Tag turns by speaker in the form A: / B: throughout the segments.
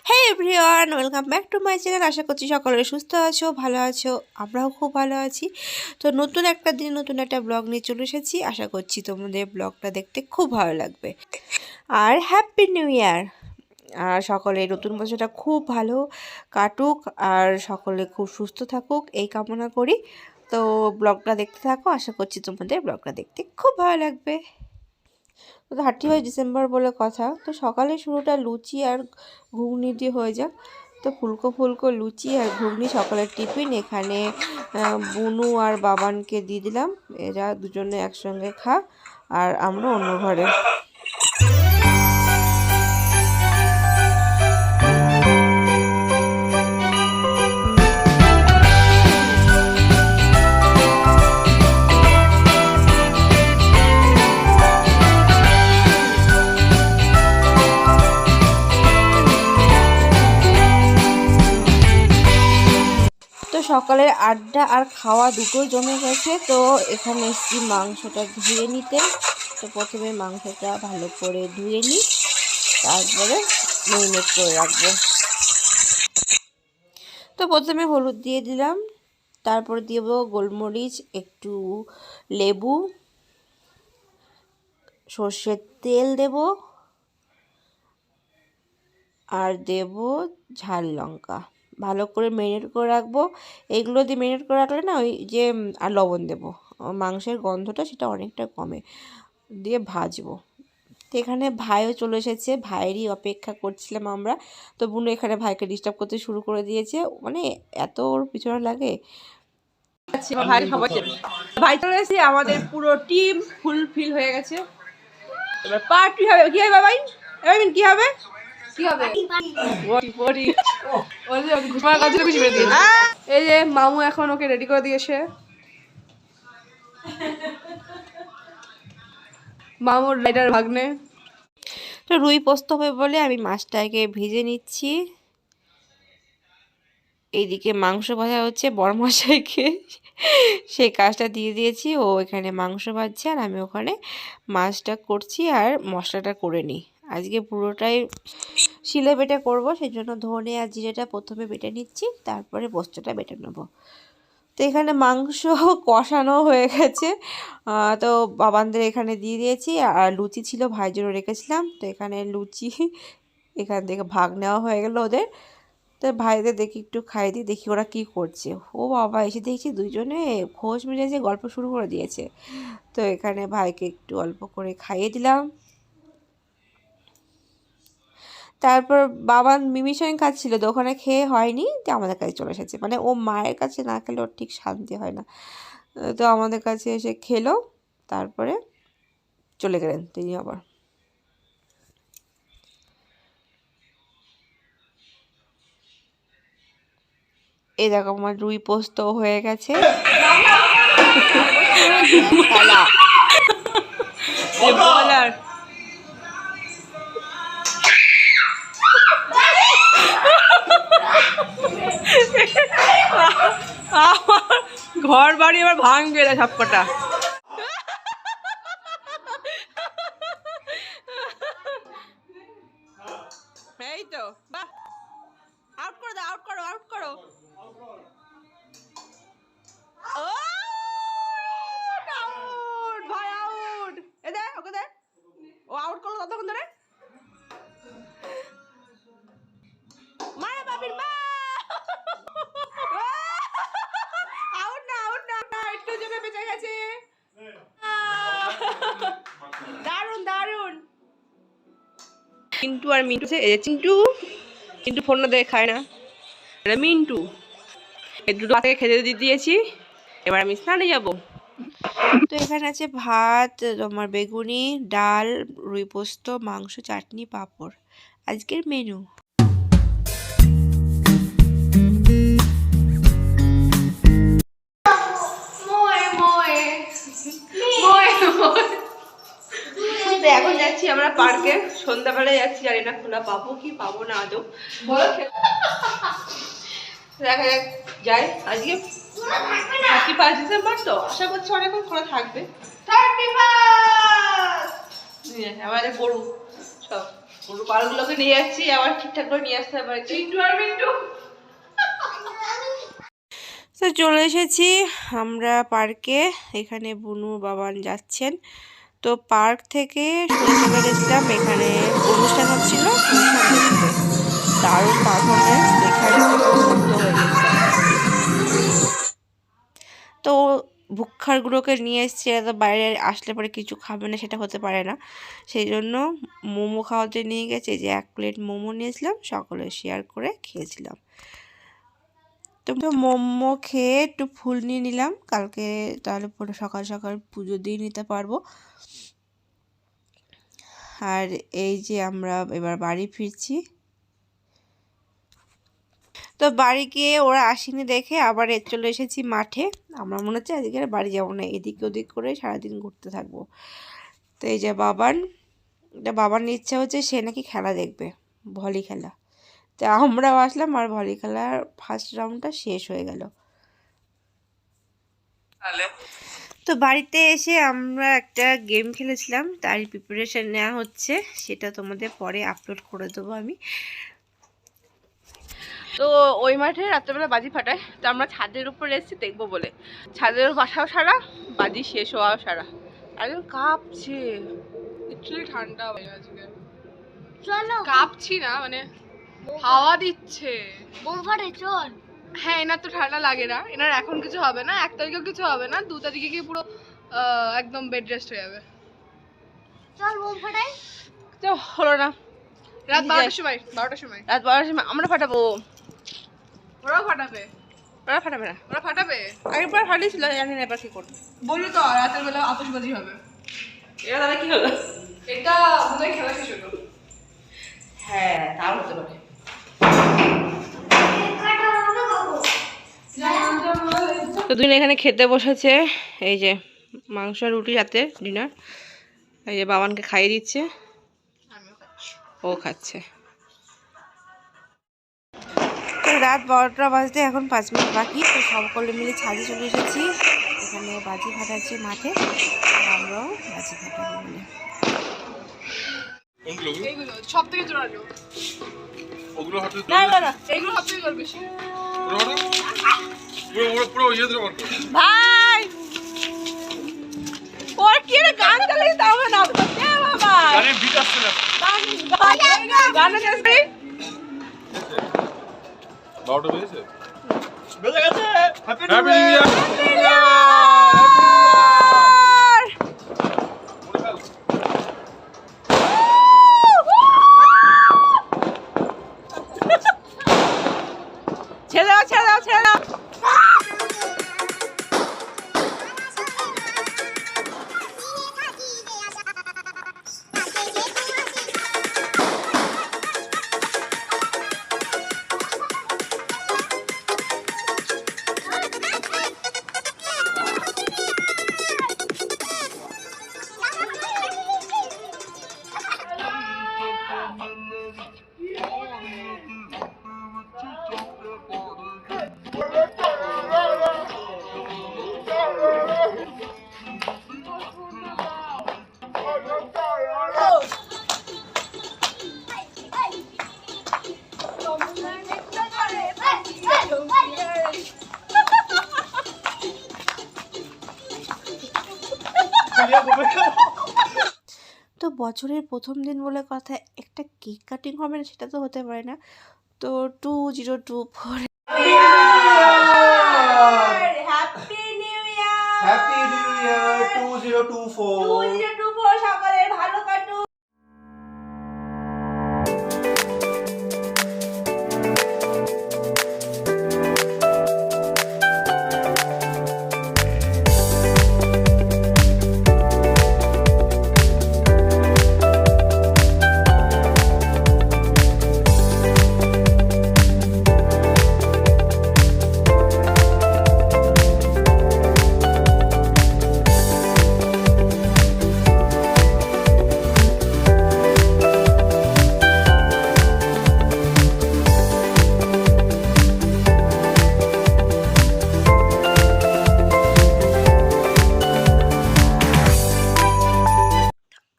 A: Hey everyone, welcome back to my channel. আশা করছি সকলে সুস্থ আছো, ভালো আছো। আমরাও খুব ভালো আছি। তো নতুন একটা দিন নতুন একটা ব্লগ নিয়ে চলে এসেছি। আশা করছি তোমাদের ব্লগটা দেখতে খুব ভালো লাগবে। আর হ্যাপি নিউ ইয়ার। আর সকলে নতুন বছরটা খুব ভালো কাটুক আর সকলে খুব সুস্থ থাকুক এই কামনা করি। তো ব্লগটা দেখতে থাকো, আশা করছি তোমাদের ব্লগটা দেখতে খুব ভালো লাগবে। তো 31 ডিসেম্বর বলে কথা। তো সকালে শুরুটা লুচি আর ঘুগনি দিয়ে হয়ে যাক। তো ফুলকো ফুলকো লুচি আর ঘুগনি সকালের টিফিন। এখানে বুনু আর বাবানকে দিয়ে দিলাম, এরা দুজনে একসঙ্গে খা, আর আমরা অন্য ঘরে। তো সকালের আড্ডা আর খাওয়া দুটোই জমে গেছে। তো এখানে এসেছি মাংসটা ধুয়ে নিতে। তো প্রথমে মাংসটা ভালো করে ধুয়ে নিই, তারপরে ম্যারিনেট করে রাখবো। তো প্রথমে হলুদ দিয়ে দিলাম, তারপরে দেব গোলমরিচ, একটু লেবু, সর্ষের তেল দেব, আর দেব ঝাল লঙ্কা। ভালো করে ম্যারিনেট করে রাখবো। এইগুলো দিয়ে ম্যারিনেট করে রাখলে না, ওই যে আর লবণ দেবো, মাংসের গন্ধটা সেটা অনেকটা কমে, দিয়ে ভাজবো। তো এখানে ভাইও চলে এসেছে, ভাইয়েরই অপেক্ষা করছিলাম আমরা। তো বুনু এখানে ভাইকে ডিস্টার্ব করতে শুরু করে দিয়েছে, মানে এত ওর পিছনে লাগে। ভাই চলে এসেছে, আমাদের পুরো টিম ফুলফিল হয়ে গেছে। এবার পার্টি হবে। কি হবে ভাই? কি হবে? এই যে মামু এখন ওকে রেডি করে দিয়েছে। মামুর রাইডার ভাগ্নে। তো রুই পোস্ত হবে বলে আমি মাছটাকে ভেজে নিচ্ছি। এইদিকে মাংস ভাজা হচ্ছে, বড়মশাইকে সেই কাজটা দিয়ে দিয়েছি। ও এখানে মাংস ভাজছে আর আমি ওখানে মাছটা করছি আর মশলাটা করে নিই। আজকে পুরোটাই শিলে বেটে করবো, সেই জন্য ধনে আর জিরেটা প্রথমে বেটে নিচ্ছি, তারপরে পোস্তটা বেটে নেবো। তো এখানে মাংস কষানো হয়ে গেছে। তো বাবানদের এখানে দিয়ে দিয়েছি, আর লুচি ছিল ভাইয়ের জন্য রেখেছিলাম। তো এখানে লুচি এখান থেকে ভাগ নেওয়া হয়ে গেল ওদের। তো ভাইদের দেখি একটু খাই দিই, দেখি ওরা কি করছে। ও বাবা, এসে দেখছি দুজনে খোঁজ মেজাজে গল্প শুরু করে দিয়েছে। তো এখানে ভাইকে একটু অল্প করে খাইয়ে দিলাম। তারপর বাবান মিমির সঙ্গে খাচ্ছিল, তো ওখানে খেয়ে হয়নি, তো আমাদের কাছে চলে এসেছে। মানে ও মায়ের কাছে না খেলে ওর ঠিক শান্তি হয় না। তো আমাদের কাছে এসে খেলো, তারপরে চলে গেলেন তিনি আবার। এই দেখো আমার রুই পোস্ত হয়ে গেছে। ঘর বাড়ি আবার ভাঙবে না সবকটা। এই তো বাহ, আউট করে দাও, আউট করো, আউট করো। আউট ভাই, আউট। এ দে ওকে দে, ও আউট করলো ততক্ষণ ধরে। মারা বাবির মা। আউট না, আউট না, একটু জন্য বেঁচে গেছে। দারুন দারুন। চিন্টু আর মিন্টু, চিন্টু কিন্তু ফোনটা দেখে খায় না, এটা মিন্টু। এই দুটো হাতে খেতে দিয়েছি, এবার আমি স্নানে যাব। তো এখানে আছে ভাত, তোমার বেগুনি, ডাল, রুই পোস্ত, মাংস, চাটনি, পাঁপড়, আজকের মেনু। এখন যাচ্ছি আমরা পার্কে, সন্ধ্যাবেলায় যাচ্ছি, জানি না খোলা পাবো কি পাবো না আদৌ, দেখা যাক যাই। আজকে 31 ডিসেম্বর, তো আশা করছি অনেকক্ষণ খোলা থাকবে। আমাদের পড়ু সব পুরো পালগুলোকে নিয়ে যাচ্ছি, আবার ঠিকঠাক করে নিয়ে আসতে হবে। চিন্টু আর মিন্টু তো চলে এসেছি আমরা পার্কে। এখানে বুনু বাবান যাচ্ছেন। তো পার্ক থেকে চলে গেছিলাম, এখানে অনুষ্ঠান হচ্ছিল, অনুষ্ঠান দেখতে। দারুণ পারফরমেন্স দেখে আমি খুব মুগ্ধ হয়ে গেছিলাম। তো ভুক্কারগুলোকে নিয়ে এসেছি, এরা তো বাইরে আসলে পরে কিছু খাবে না, সেটা হতে পারে না। সেই জন্য মোমো খাওয়াতে নিয়ে গেছে, যে 1 প্লেট মোমো নিয়েছিলাম, সকলে শেয়ার করে খেয়েছিলাম। তো মোমো খেয়ে একটু ফুল নিয়ে নিলাম, কালকে তাহলে পরে সকাল সকাল পুজো দিয়ে নিতে পারবো। আর এই যে আমরা এবার বাড়ি ফিরছি। তো বাড়ি গিয়ে ওরা আসেনি দেখে আবার চলে এসেছি মাঠে। আমরা মনে হচ্ছে আজকে আর বাড়ি যাবো না, এদিক ওদিক করে সারাদিন ঘুরতে থাকবো। তো এই যে বাবার ইচ্ছা হচ্ছে সে নাকি খেলা দেখবে, ভলি খেলা। তো আমরাও আসলাম, আর ভলি খেলার ফার্স্ট রাউন্ডটা শেষ হয়ে গেল। তো বাড়িতে এসে আমরা একটা গেম খেলেছিলাম, তারই প্রিপারেশন নেওয়া হচ্ছে, সেটা তোমাদের পরে আপলোড করে দেবো আমি। তো ওই মাঠে রাত্রেবেলা বাজি ফাটায়, তো আমরা ছাদের উপরে এসেছি দেখবো বলে। ছাদের বাসাও সারা, বাজি শেষ হওয়াও সারা। একদম কাঁপছে, লিটারালি ঠান্ডা হয়ে আজকে। কাঁপছি না, মানে হাওয়া দিচ্ছে। বোম ফাটে চল। হ্যাঁ, এনার তো ঠান্ডা লাগে না, এনার এখন কিছু হবে না, 1 তারিখেও কিছু হবে না, 2 তারিখে গিয়ে পুরো একদম বেড রেস্ট হয়ে যাবে। চল বোম ফাটাই। তো হলো না, রাত 12টার সময় রাত 12টার সময় আমরা ফাটাবো। ওরা ফাটাবে না, ওরা ফাটাবে। একবার ফাটিয়েছিল, জানি না এবার কি করবে। বললো তো রাতের বেলা আতশবাজি হবে। এটা তাহলে কি হলো? এটা বোধহয় খেলা শেষ হলো। হ্যাঁ, তাও হতে পারে। তো দুদিন এখানে খেতে বসেছে, এই যে মাংস আর রুটি রাতে ডিনার। এই যে বাবানকে খাইয়ে দিচ্ছে, ও খাচ্ছে। তো রাত 12টা বাজতে এখন 5 মিনিট বাকি। তো সকলে মিলে ছাদে চলে এসেছি, এখানে বাজি ফাটাচ্ছে মাঠে, আর আমরাও বাজি ফাটাবো বলে। এইগুলো সব থেকে জোরালো, ওগুলো হাতে না এইগুলো সব থেকে জোর বেশি। পুরো ইয়ে ধরে ভাই, ওর কি রে গান চালিয়ে দাও না তো কে বাবা, গানে বিট আসছে না, গানে চালিয়ে 12টা বেজেছে, বেজে গেছে। Happy new year, happy new year. ছেড়ে দাও ছেড়ে দাও ছেড়ে দাও। তো বছরের প্রথম দিন বলে কথা, একটা কেক কাটিং হবে না সেটা তো হতে পারে না। তো 2024 হ্যাপি নিউ ইয়ার, 2024 সকলের ভালো কাটুক।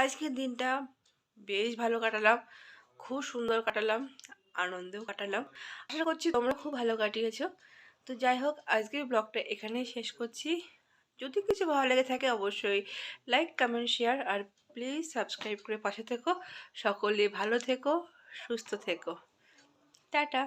A: আজকের দিনটা বেশ ভালো কাটালাম। খুব সুন্দর কাটালাম, আনন্দেও কাটালাম। আশা করছি তোমরা খুব ভালো কাটিয়েছো। তো যাই হোক, আজকের ব্লগটা এখানেই শেষ করছি। যদি কিছু ভালো লেগে থাকে অবশ্যই লাইক, কমেন্ট, শেয়ার আর প্লিজ সাবস্ক্রাইব করে পাশে থেকো। সকলে ভালো থেকো, সুস্থ থেকো। টাটা।